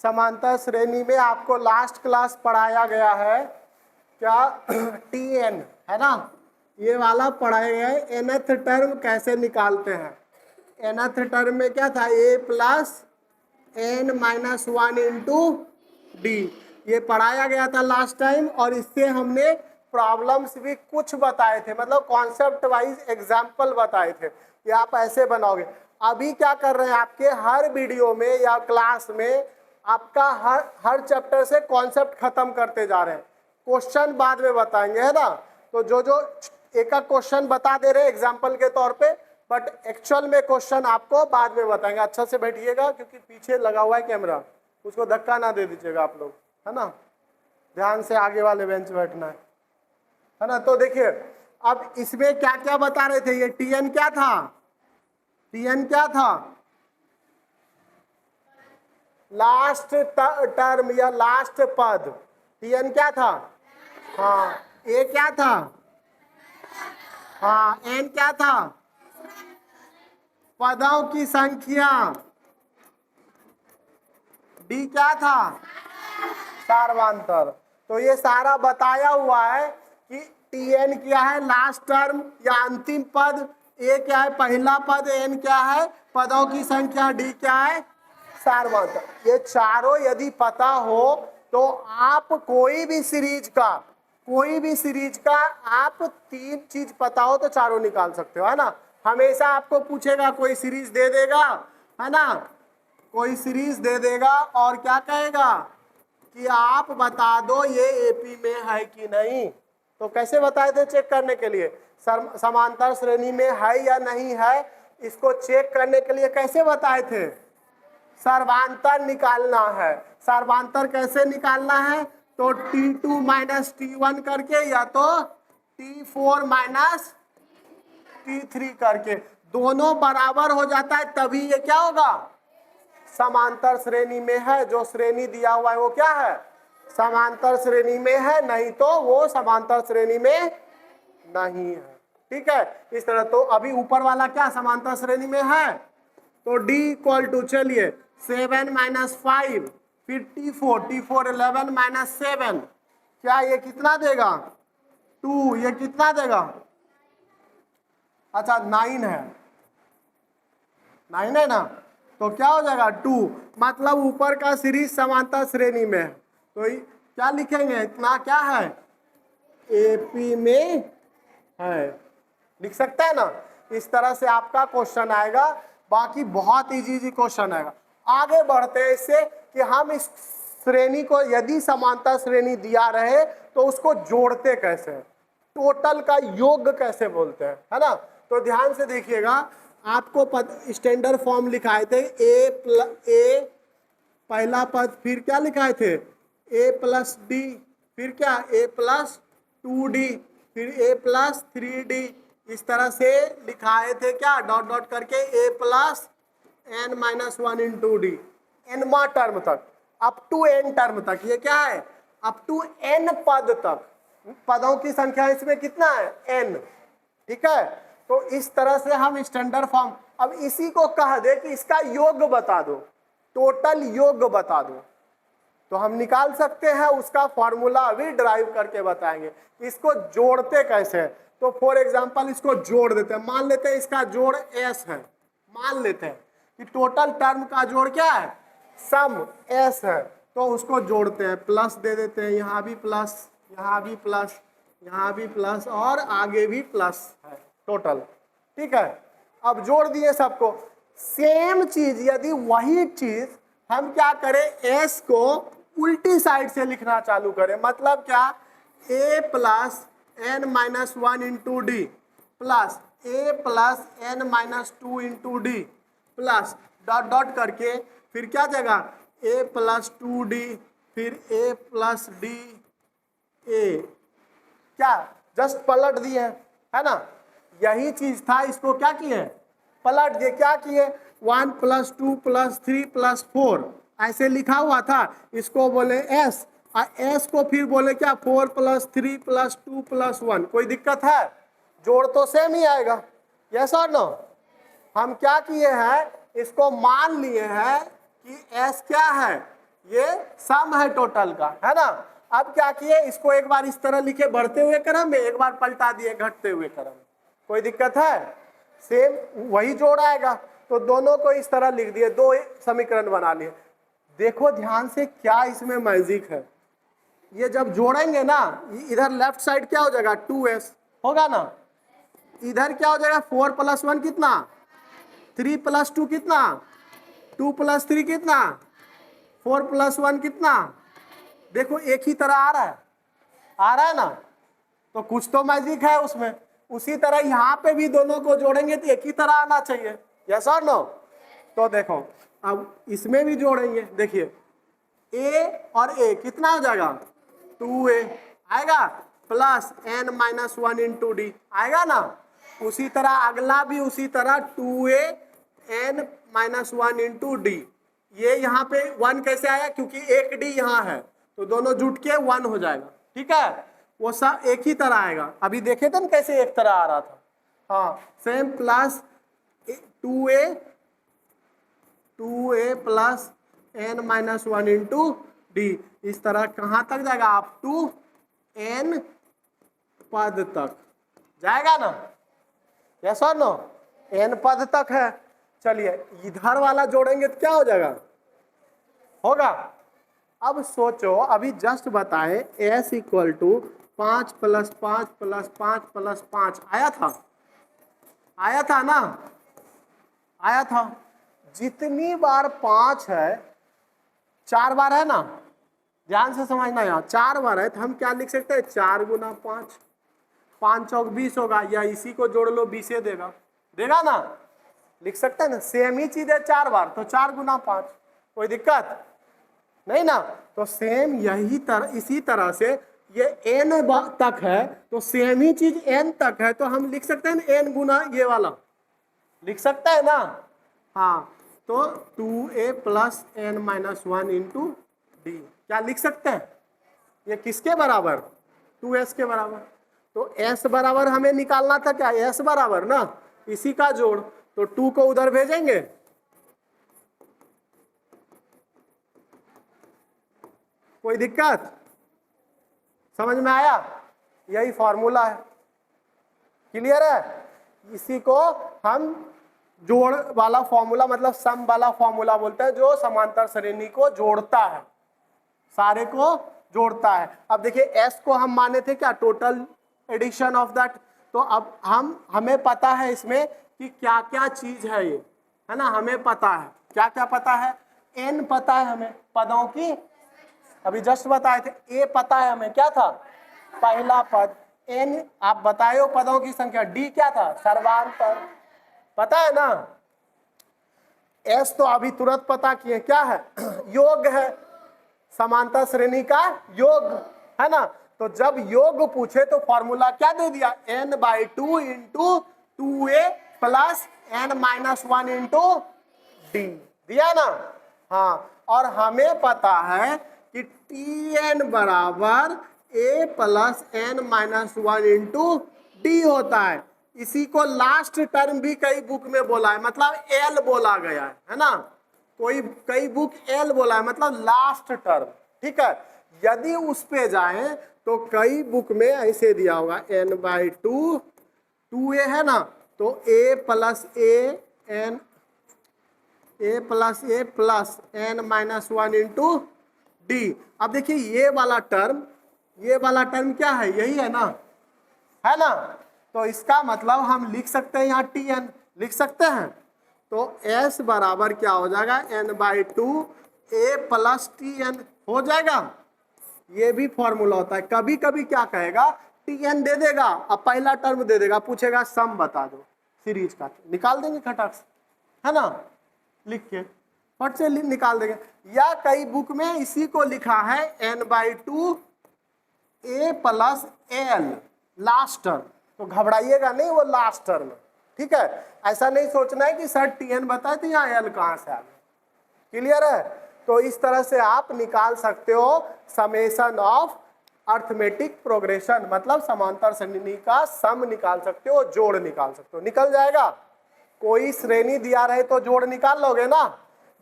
समांतर श्रेणी में आपको लास्ट क्लास पढ़ाया गया है क्या, टी एन है ना, ये वाला पढ़ाया गया है। nth टर्म कैसे निकालते हैं, nth टर्म में क्या था, a plus n minus 1 into D, ये पढ़ाया गया था लास्ट टाइम। और इससे हमने प्रॉब्लम्स भी कुछ बताए थे, मतलब कॉन्सेप्ट वाइज एग्जाम्पल बताए थे, ये आप ऐसे बनाओगे। अभी क्या कर रहे हैं, आपके हर वीडियो में या क्लास में आपका हर चैप्टर से कॉन्सेप्ट खत्म करते जा रहे हैं, क्वेश्चन बाद में बताएंगे, है ना। तो जो जो एक क्वेश्चन बता दे रहे हैं एग्जाम्पल के तौर पे, बट एक्चुअल में क्वेश्चन आपको बाद में बताएंगे। अच्छा से बैठिएगा क्योंकि पीछे लगा हुआ है कैमरा, उसको धक्का ना दे दीजिएगा आप लोग, है ना, ध्यान से आगे वाले बेंच बैठना है ना। तो देखिए अब इसमें क्या क्या बता रहे थे, ये टीएन क्या था, टीएन क्या था, लास्ट टर्म या लास्ट पद, टीएन क्या था, हाँ, ए क्या था, हाँ, एन क्या था, पदों की संख्या, डी क्या था, सार्वधातुक। तो ये सारा बताया हुआ है कि टीएन क्या है, लास्ट टर्म या अंतिम पद, ए क्या है पहला पद, एन क्या है पदों की संख्या, डी क्या है सार्वधातुक। ये चारों यदि पता हो तो आप कोई भी सीरीज का आप 3 चीज पता हो तो चारों निकाल सकते हो, है ना। हमेशा आपको पूछेगा, कोई सीरीज दे देगा, है ना, कोई सीरीज दे देगा और क्या कहेगा कि आप बता दो ये एपी में है कि नहीं। तो कैसे बताए थे चेक करने के लिए, समांतर श्रेणी में है या नहीं है, इसको चेक करने के लिए कैसे बताए थे, सर्वांतर निकालना है। सर्वांतर कैसे निकालना है, तो T2 माइनस T1 करके या तो T4 माइनस T3 करके, दोनों बराबर हो जाता है तभी ये क्या होगा, समांतर श्रेणी में है। जो श्रेणी दिया हुआ है वो क्या है, समांतर श्रेणी में है, नहीं तो वो समांतर श्रेणी में नहीं है, ठीक है। इस तरह तो अभी ऊपर वाला क्या समांतर श्रेणी में है, तो D इक्वल टू, चलिए 7 माइनस 5, फिर T4 11 माइनस 7, क्या ये कितना देगा 2, ये कितना देगा, अच्छा 9 है, 9 है ना, तो क्या हो जाएगा 2, मतलब ऊपर का सीरीज समांतर श्रेणी में है। तो क्या लिखेंगे, इतना क्या है एपी में है, लिख सकता है ना। इस तरह से आपका क्वेश्चन आएगा, बाकी बहुत इजी क्वेश्चन आएगा। आगे बढ़ते हैं इससे कि हम इस श्रेणी को यदि समांतर श्रेणी दिया रहे तो उसको जोड़ते कैसे हैं, टोटल का योग कैसे बोलते हैं, है ना। तो ध्यान से देखिएगा, आपको स्टैंडर्ड फॉर्म लिखाए थे, ए पहला पद, फिर क्या लिखाए थे a प्लस डी, फिर क्या a प्लस 2d, फिर a प्लस 3d, इस तरह से लिखाए थे क्या, डॉट डॉट करके a plus n minus 1 into D, एनवा टर्म तक, अप टू n टर्म तक। ये क्या है, अप टू n पद तक, पदों की संख्या इसमें कितना है n, ठीक है। तो इस तरह से हम स्टैंडर्ड फॉर्म, अब इसी को कह दे कि इसका योग बता दो, टोटल योग बता दो, तो हम निकाल सकते हैं, उसका फॉर्मूला भी ड्राइव करके बताएंगे। इसको जोड़ते कैसे हैं, तो फॉर एग्जांपल इसको जोड़ देते हैं, मान लेते हैं इसका जोड़ s है, मान लेते हैं कि टोटल टर्म का जोड़ क्या है, सम s है, तो उसको जोड़ते हैं, प्लस दे देते हैं, यहाँ भी प्लस, यहाँ भी प्लस, यहाँ भी प्लस और आगे भी प्लस है टोटल, ठीक है। अब जोड़ दिए सबको, सेम चीज यदि वही चीज हम क्या करें, s को उल्टी साइड से लिखना चालू करें, मतलब क्या, a plus n minus 1 into D plus a plus n minus 2 into D plus dot dot करके, फिर क्या जगह a प्लस 2d, फिर a प्लस डी ए, क्या जस्ट पलट दिए, है ना। यही चीज था, इसको क्या किए, पलट दिए, क्या किए, 1 प्लस 2 प्लस 3 प्लस 4 ऐसे लिखा हुआ था, इसको बोले s, और s को फिर बोले क्या 4 प्लस 3 प्लस 2 प्लस 1। कोई दिक्कत है, जोड़ तो सेम ही आएगा, यस और नो। हम क्या किए हैं, इसको मान लिए हैं कि s क्या है, ये सम है टोटल का, है ना। अब क्या किए, इसको एक बार इस तरह लिखे बढ़ते हुए क्रम में, एक बार पलटा दिए घटते हुए क्रम में। कोई दिक्कत है? सेम वही जोड़ आएगा, तो दोनों को इस तरह लिख दिए, दो समीकरण बना लिए। देखो ध्यान से क्या इसमें मैजिक है, ये जब जोड़ेंगे ना, इधर लेफ्ट साइड क्या हो जाएगा 2s होगा ना, इधर क्या हो जाएगा 4 + 1 कितना, 3 + 2 कितना, 2 + 3 कितना, 4 + 1 कितना। देखो एक ही तरह आ रहा है ना, तो कुछ तो मैजिक है उसमें। उसी तरह यहाँ पे भी दोनों को जोड़ेंगे तो एक ही तरह आना चाहिए, यस और नो। तो देखो अब इसमें भी जोड़ेंगे, देखिए a और a कितना हो जाएगा 2a आएगा, प्लस n - 1 × d आएगा ना। उसी तरह अगला भी उसी तरह 2a n - 1 × d। ये यहाँ पे 1 कैसे आया, क्योंकि एक d यहाँ है, तो दोनों जुट के 1 हो जाएगा, ठीक है। वो सब एक ही तरह आएगा, अभी देखे थे ना कैसे एक तरह आ रहा था। हाँ same, plus 2a plus n - 1 × d, इस तरह कहाँ तक जाएगा, अप टू n पद तक जाएगा ना, यस और नो। n पद तक है। चलिए इधर वाला जोड़ेंगे तो क्या हो जाएगा, होगा। अब सोचो, अभी जस्ट बताए s = 5 + 5 + 5 + 5 आया था ना, आया था। जितनी बार 5 है, 4 बार है ना, ध्यान से समझना, यहाँ 4 बार है, तो हम क्या लिख सकते हैं 4 × 5, 5 चौक 20 होगा, या इसी को जोड़ लो 20 देगा ना, लिख सकते हैं ना। सेम ही चीज है 4 बार, तो 4 × 5, कोई दिक्कत नहीं ना। तो सेम यही तरह, इसी तरह से ये n तक है, तो सेम ही चीज n तक है, तो हम लिख सकते हैं ना n गुना ये वाला, लिख सकते हैं ना। हाँ, तो 2a + n - 1 × d क्या लिख सकते हैं, ये किसके बराबर, 2s के बराबर। तो s बराबर हमें निकालना था क्या, s बराबर ना इसी का जोड़, तो 2 को उधर भेजेंगे, कोई दिक्कत, समझ में आया, यही फॉर्मूला है, क्लियर है। इसी को हम जोड़ वाला फॉर्मूला, मतलब सम वाला फॉर्मूला बोलते हैं, जो समांतर श्रेणी को जोड़ता है, सारे को जोड़ता है। अब देखिए s को हम माने थे क्या, टोटल एडिशन ऑफ दैट, तो अब हमें पता है इसमें कि क्या क्या चीज है ये, है ना, हमें पता है क्या क्या पता है, n पता है हमें पदों की, अभी जस्ट बताए थे। a पता है हमें, क्या था पहला पद, n आप बताए हो पदों की संख्या, d क्या था सर्वांतर, पता है ना। s तो अभी तुरंत पता किए, क्या है योग है, समांतर श्रेणी का योग, है ना। तो जब योग पूछे तो फॉर्मूला क्या दे दिया, n/2 × 2a + n - 1 × d दिया ना। हाँ, और हमें पता है कि Tn बराबर a + n - 1 × d होता है। इसी को लास्ट टर्म भी कई बुक में बोला है, मतलब एल बोला गया है ना, कई बुक एल बोला है, मतलब लास्ट टर्म, ठीक है। यदि उस पे जाएं तो कई बुक में ऐसे दिया होगा n/2, 2a है ना, तो a + n - 1 × d। अब देखिए ये वाला टर्म क्या है, यही है ना, तो इसका मतलब हम लिख सकते हैं यहाँ Tn लिख सकते हैं, तो s बराबर क्या हो जाएगा n/2 a + Tn हो जाएगा। ये भी फॉर्मूला होता है, कभी कभी क्या कहेगा Tn दे देगा, अब पहला टर्म दे देगा, पूछेगा सम बता दो सीरीज का, निकाल देंगे खटाक से, है ना, लिख के फट से निकाल देंगे। या कई बुक में इसी को लिखा है n/2 a + l last term, तो घबराइएगा नहीं, वो लास्ट टर्म, ठीक है। ऐसा नहीं सोचना है कि सर Tn बताए तो यहाँ l कहाँ से आ गया, क्लियर है। तो इस तरह से आप निकाल सकते हो समेशन ऑफ अर्थमेटिक प्रोग्रेशन, मतलब समांतर श्रेणी का सम निकाल सकते हो, जोड़ निकाल सकते हो, निकल जाएगा। कोई श्रेणी दिया रहे तो जोड़ निकाल लोगे ना।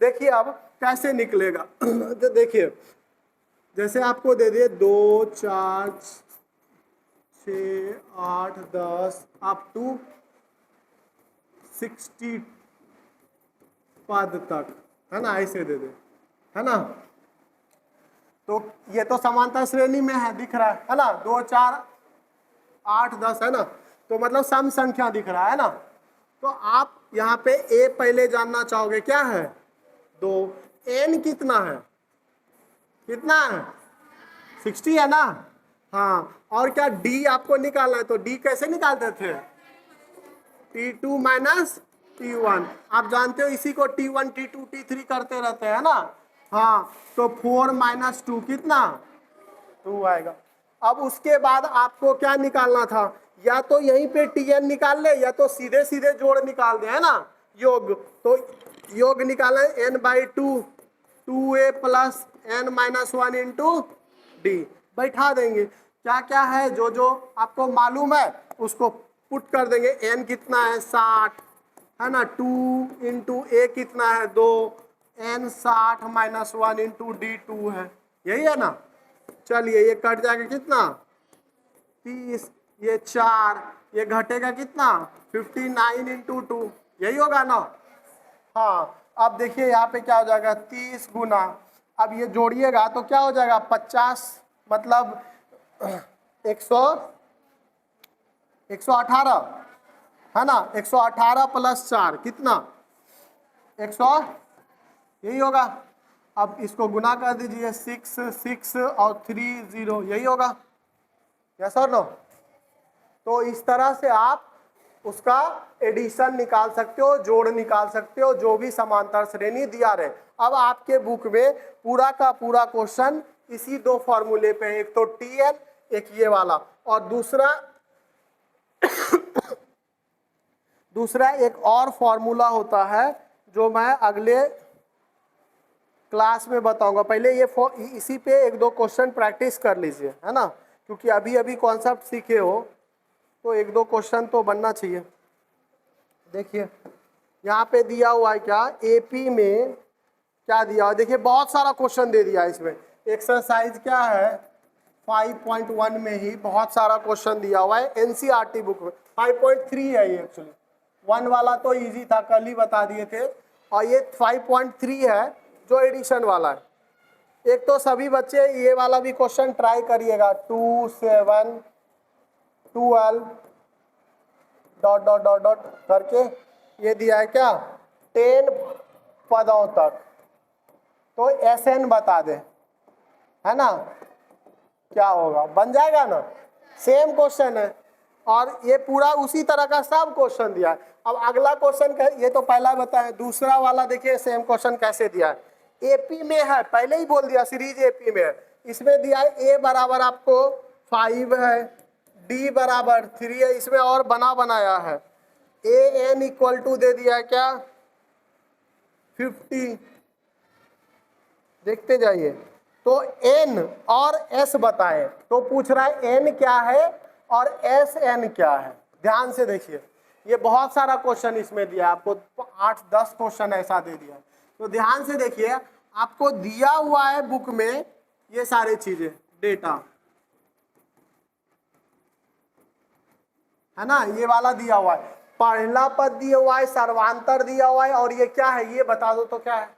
देखिए अब कैसे निकलेगा? तो देखिए, जैसे आपको दे दिए 2 4 6 8 10 अप टू 60 पद तक, है ना, ऐसे दे दे, है ना। तो ये तो समांतर श्रेणी में है, दिख रहा है ना, 2 4 8 10, है ना, तो मतलब सम संख्या दिख रहा है ना। तो आप यहाँ पे ए पहले जानना चाहोगे, क्या है? 2। एन कितना है? कितना है? 60 है ना। हाँ, और क्या डी आपको निकालना है, तो डी कैसे निकालते थे? T2 minus T1। आप जानते हो इसी को T1 T2 T3 करते रहते हैं ना। हाँ, तो 4 माइनस 2 कितना? 2 आएगा। अब उसके बाद आपको क्या निकालना था? या तो यहीं पे Tn निकाल ले, या तो सीधे सीधे जोड़ निकाल दे, है ना, योग। तो योग निकाले n/2 2a plus n minus 1 into D, बैठा देंगे। क्या क्या है जो जो आपको मालूम है उसको पुट कर देंगे। n कितना है? 60, है ना। 2 इंटू ए कितना है? 2, n 60 माइनस 1 इंटू डी 2 है, यही है ना। चलिए ये कट जाएगा कितना? 30, ये 4, ये घटेगा कितना? 59 इंटू 2, यही होगा ना। हाँ, अब देखिए यहाँ पे क्या हो जाएगा? 30 गुना, अब ये जोड़िएगा तो क्या हो जाएगा? 50, मतलब 118, है ना। 118 प्लस 4 कितना? 100, यही होगा। अब इसको गुना कर दीजिए, 6 6 और 3 0, यही होगा। यस और नो? तो इस तरह से आप उसका एडिशन निकाल सकते हो, जोड़ निकाल सकते हो, जो भी समांतर श्रेणी दिया रहे। अब आपके बुक में पूरा का पूरा क्वेश्चन इसी दो फॉर्मूले पे है, एक तो Tn, एक ये वाला, और दूसरा एक और फॉर्मूला होता है जो मैं अगले क्लास में बताऊंगा। पहले ये इसी पे एक दो क्वेश्चन प्रैक्टिस कर लीजिए, है ना, क्योंकि अभी अभी कॉन्सेप्ट सीखे हो तो एक दो क्वेश्चन तो बनना चाहिए। देखिए यहाँ पे दिया हुआ है क्या, एपी में क्या दिया हुआ है, देखिए बहुत सारा क्वेश्चन दे दिया है इसमें। एक्सरसाइज क्या है 5.1 में ही बहुत सारा क्वेश्चन दिया हुआ है एनसीईआरटी बुक में। 5.3 है ये, एक्चुअली 1 वाला तो इजी था, कल ही बता दिए थे, और ये 5.3 है जो एडिशन वाला है। एक तो सभी बच्चे ये वाला भी क्वेश्चन ट्राई करिएगा, 2 7 12 डॉट डॉट डॉट डॉट करके ये दिया है क्या, 10 पदों तक, तो SN बता दे, है ना, क्या होगा, बन जाएगा ना। सेम क्वेश्चन है और ये पूरा उसी तरह का सब क्वेश्चन दिया है। अब अगला क्वेश्चन, ये तो पहला बताया, दूसरा वाला देखिए सेम क्वेश्चन कैसे दिया है। एपी में है, पहले ही बोल दिया सीरीज एपी में है। इसमें दिया है ए बराबर आपको 5 है, डी बराबर 3 है, इसमें और बनाया है। ए एन इक्वल टू दे दिया है क्या 50, देखते जाइए। तो एन और एस बताए, तो पूछ रहा है एन क्या है और एस एन क्या है। ध्यान से देखिए, ये बहुत सारा क्वेश्चन इसमें दिया है, आपको 8-10 क्वेश्चन ऐसा दे दिया है। तो ध्यान से देखिए, आपको दिया हुआ है बुक में ये सारी चीजें, डेटा, है ना, ये वाला दिया हुआ है, पहला पद दिया हुआ है, सर्वांतर दिया हुआ है, और ये क्या है ये बता दो तो क्या है,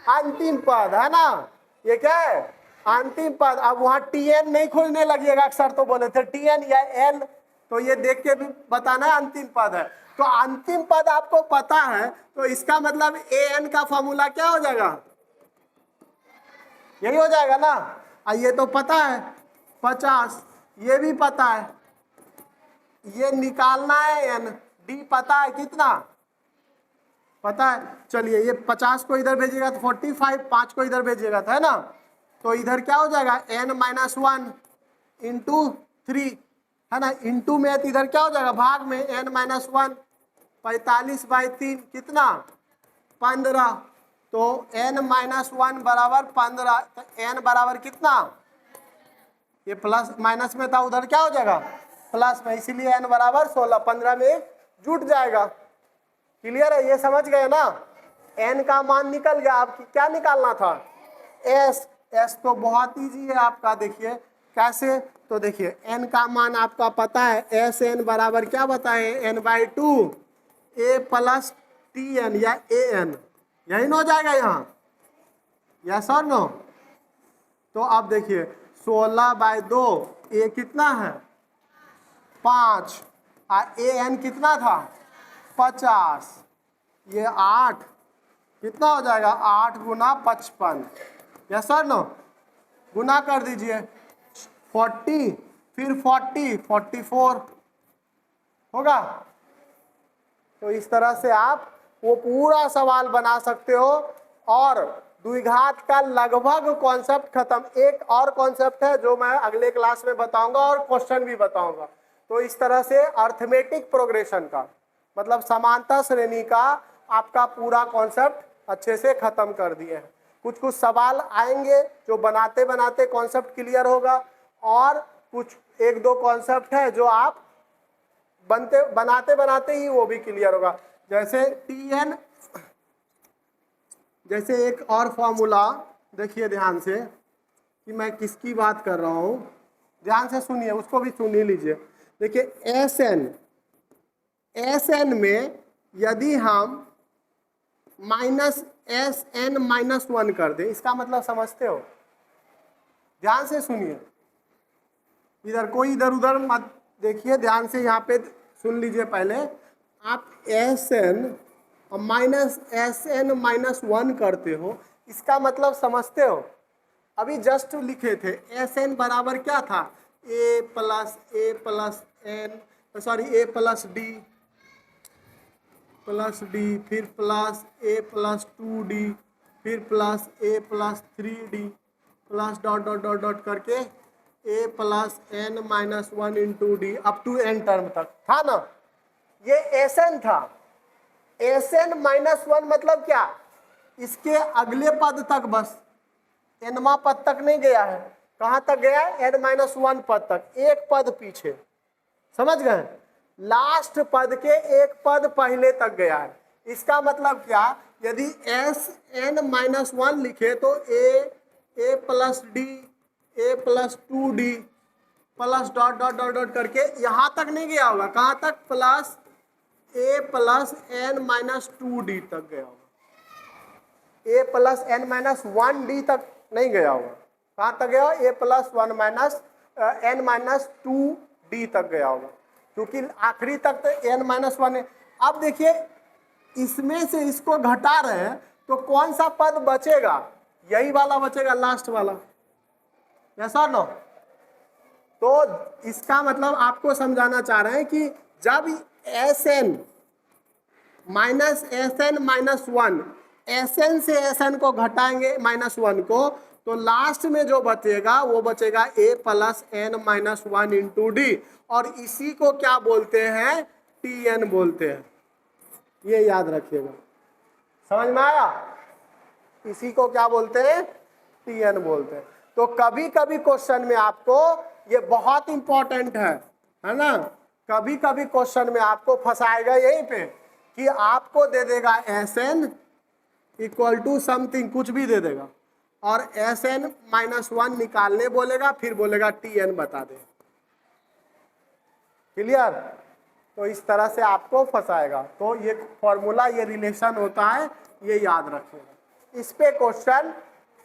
अंतिम पद, है ना, ये क्या है अंतिम पद। अब वहां Tn नहीं खोजने लगिएगा, अक्सर तो बोले थे Tn या N, तो ये देख के भी बताना है अंतिम पद है। तो अंतिम पद आपको पता है, तो इसका मतलब An का फॉर्मूला क्या हो जाएगा, यही हो जाएगा ना। ये तो पता है 50, ये भी पता है, ये निकालना है n, d पता है कितना, पता है। चलिए ये 50 को इधर भेजिएगा तो 45, 5 को इधर भेजिएगा तो, है ना, तो इधर क्या हो जाएगा n-1 इंटू 3, है ना, इंटू में तो इधर क्या हो जाएगा भाग में n-1, 45/3 कितना 15, तो n-1 बराबर 15, तो n बराबर कितना, ये प्लस माइनस में था, उधर क्या हो जाएगा प्लस में, इसीलिए n बराबर 16, 15 में जुट जाएगा। क्लियर है, ये समझ गए ना। n का मान निकल गया, अब क्या निकालना था, s तो बहुत इजी है आपका, देखिए कैसे, तो देखिए n का मान आपका पता है, एस एन बराबर क्या बताए, n/2 a plus T N या ए एन, यही ना हो जाएगा यहाँ, यस और नो। तो अब देखिए 16/2 a कितना है 5, ए एन कितना था 50, ये 8, कितना हो जाएगा 8 गुना 55, यस सर नो, गुना कर दीजिए 40, फिर 40, 44 होगा। तो इस तरह से आप वो पूरा सवाल बना सकते हो और द्विघात का लगभग कॉन्सेप्ट खत्म। एक और कॉन्सेप्ट है जो मैं अगले क्लास में बताऊंगा और क्वेश्चन भी बताऊंगा। तो इस तरह से अर्थमेटिक प्रोग्रेशन का मतलब समांतर श्रेणी का आपका पूरा कॉन्सेप्ट अच्छे से खत्म कर दिए हैं। कुछ कुछ सवाल आएंगे जो बनाते बनाते कॉन्सेप्ट क्लियर होगा, और कुछ एक दो कॉन्सेप्ट है जो आप बनाते बनाते ही वो भी क्लियर होगा। जैसे टी एन, जैसे एक और फॉर्मूला देखिए ध्यान से कि मैं किसकी बात कर रहा हूँ, ध्यान से सुनिए, उसको भी सुन ही लीजिए। देखिए एस एन में यदि हम -SN-1 कर दें, इसका मतलब समझते हो, ध्यान से सुनिए, इधर कोई इधर उधर मत देखिए, ध्यान से यहाँ पे सुन लीजिए। पहले आप SN और -SN-1 करते हो, इसका मतलब समझते हो। अभी जस्ट लिखे थे SN बराबर क्या था, A प्लस D, फिर प्लस A प्लस 2D, फिर plus A plus 3D, plus dot dot dot dot करके A plus N-1 into D up to n term तक था ना, ये SN था। SN-1 मतलब क्या, इसके अगले पद तक, बस nवा पद तक नहीं गया है, कहाँ तक गया है, N-1 पद तक, एक पद पीछे, समझ गए, लास्ट पद के एक पद पहले तक गया है। इसका मतलब क्या, यदि SN-1 लिखे तो A plus D, A plus 2D plus dot dot dot dot करके यहाँ तक नहीं गया होगा, कहाँ तक, प्लस A प्लस N-2D तक गया होगा, A प्लस N-1D तक नहीं गया होगा, कहाँ तक गया, A प्लस N-2D तक गया होगा, क्योंकि आखिरी तक तो N-1 है। अब देखिए इसमें से इसको घटा रहे हैं तो कौन सा पद बचेगा, यही वाला बचेगा, लास्ट वाला, ऐसा ना। तो इसका मतलब आपको समझाना चाह रहे हैं कि जब SN -SN-1 SN से SN को घटाएंगे -1 को, तो लास्ट में जो बचेगा वो बचेगा A plus N-1 into D, और इसी को क्या बोलते हैं, TN बोलते हैं, ये याद रखिएगा, समझ में आया, इसी को क्या बोलते हैं, TN बोलते हैं। तो कभी कभी क्वेश्चन में आपको, ये बहुत इंपॉर्टेंट है ना, कभी कभी क्वेश्चन में आपको फंसाएगा यहीं पे कि आपको दे देगा SN इक्वल टू समथिंग, कुछ भी दे देगा, और SN-1 निकालने बोलेगा, फिर बोलेगा TN बता दे, क्लियर। तो इस तरह से आपको फंसाएगा। तो ये फॉर्मूला, ये रिलेशन होता है, ये याद रखिएगा। इस पे क्वेश्चन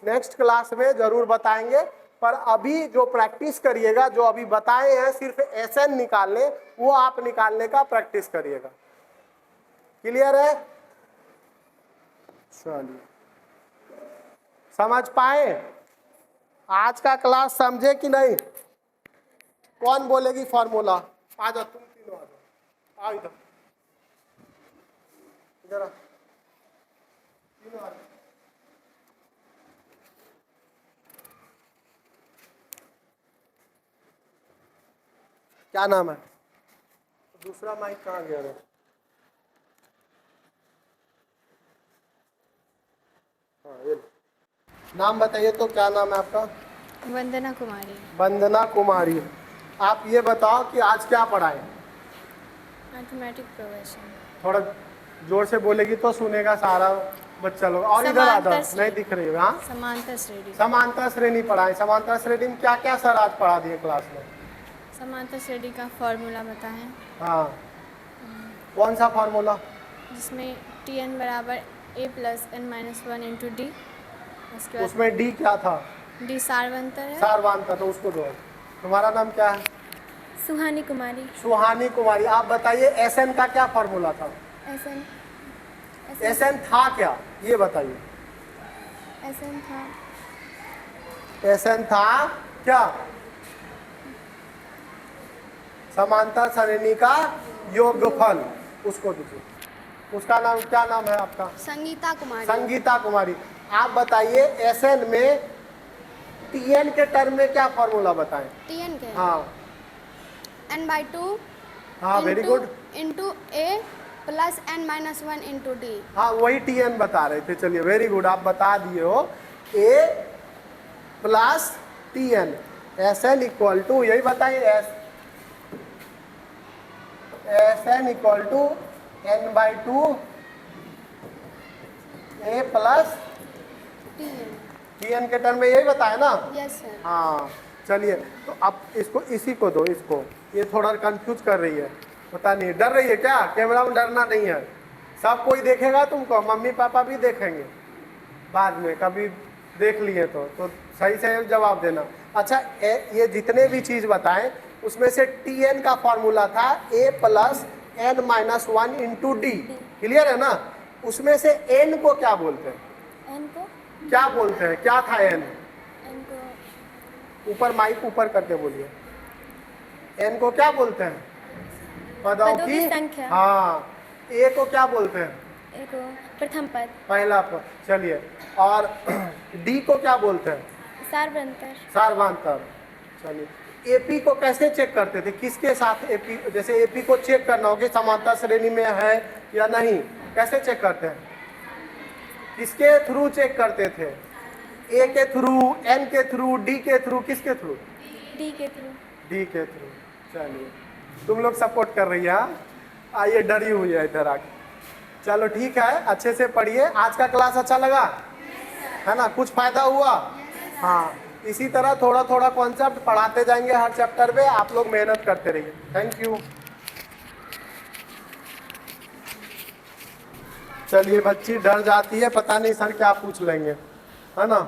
नेक्स्ट क्लास में जरूर बताएंगे, पर अभी जो प्रैक्टिस करिएगा, जो अभी बताए हैं सिर्फ SN निकालने, वो आप निकालने का प्रैक्टिस करिएगा, क्लियर है। चलिए, समझ पाए, आज का क्लास समझे कि नहीं, कौन बोलेगी फॉर्मूला, आ जाओ तुम तीनों, आ जाओ, आओ इधर, इधर तीनों आ जाओ। क्या नाम है, दूसरा माइक कहाँ गया है, हाँ ये नाम बताइए। तो क्या नाम है आपका, वंदना कुमारी। वंदना कुमारी। आप ये बताओ कि आज क्या पढ़ाए, मैथमेटिक प्रोग्रेशन। थोड़ा जोर से बोलेगी तो सुनेगा सारा बच्चा लोग। और इधर आ जाओ, समांतर नहीं दिख रही हो। हाँ, समांतर श्रेणी। समांतर श्रेणी पढ़ाए। समांतर श्रेणी में क्या क्या सर आज पढ़ा दिए क्लास में? समांतर श्रेणी का फॉर्मूला बताएं, हाँ, कौन सा फार्मूला? जिसमें Tn बराबर a plus n minus one into D. उसके बाद उसमें डी क्या था? डी सारवंतर है। सारवांतर, तो उसको दो। तुम्हारा नाम क्या है? सुहानी कुमारी। सुहानी कुमारी। आप बताइए एस एन का क्या फार्मूला था? एसएन एस एन था क्या, ये बताइए। एसएन था एस एन था क्या? समांतर श्रेणी का योगफल। उसको दीजिए। उसका नाम क्या नाम है आपका? संगीता कुमारी। संगीता कुमारी। आप बताइए एस एन में टीएन के टर्म में क्या फॉर्मूला बताएं? Tn के हाँ n/2 हाँ, very good. Into a plus n minus one into D. हाँ, वही टीएन बता रहे थे। चलिए, वेरी गुड, आप बता दिए हो। A plus Tn, S N equal to, यही बताइए, S N equal to n/2 A plus Tn। Tn के टर्म में, यही बताया ना? Yes sir. हाँ, चलिए, तो अब इसको, इसी को दो इसको। ये थोड़ा कंफ्यूज कर रही है, पता नहीं, डर रही है क्या? कैमरा में डरना नहीं है, सब कोई देखेगा तुमको, मम्मी पापा भी देखेंगे बाद में, कभी देख लिए तो सही से जवाब देना। अच्छा, ये जितने भी चीज़ बताएं उसमें से टीएन का फॉर्मूला था A plus N minus one into D. Clear है ना? उसमें से एन को क्या बोलते हैं? एन को क्या बोलते हैं? क्या था एन? एन को ऊपर, माइक ऊपर करके बोलिए। एन को क्या बोलते हैं? पदों पदों की संख्या। हाँ। ए को क्या बोलते हैं? ए को प्रथम पद। पहला पद। चलिए, और डी को क्या बोलते हैं? सारवंतर। सारवांतर। चलिए, एपी को कैसे चेक करते थे? किसके साथ एपी, जैसे एपी को चेक करना हो कि समांतर श्रेणी में है या नहीं, कैसे चेक करते हैं? किसके थ्रू चेक करते थे? ए के थ्रू, एन के थ्रू, डी के थ्रू, किसके थ्रू? डी के थ्रू। डी के थ्रू। चलिए, तुम लोग सपोर्ट कर रही है। हाँ? आइए, डरी हुई है इधर आके। चलो ठीक है, अच्छे से पढ़िए। आज का क्लास अच्छा लगा है ना? कुछ फायदा हुआ? हाँ, इसी तरह थोड़ा थोड़ा कॉन्सेप्ट पढ़ाते जाएंगे हर चैप्टर में। आप लोग मेहनत करते रहिए। Thank you. चलिए, बच्ची डर जाती है, पता नहीं सर क्या पूछ लेंगे, है ना?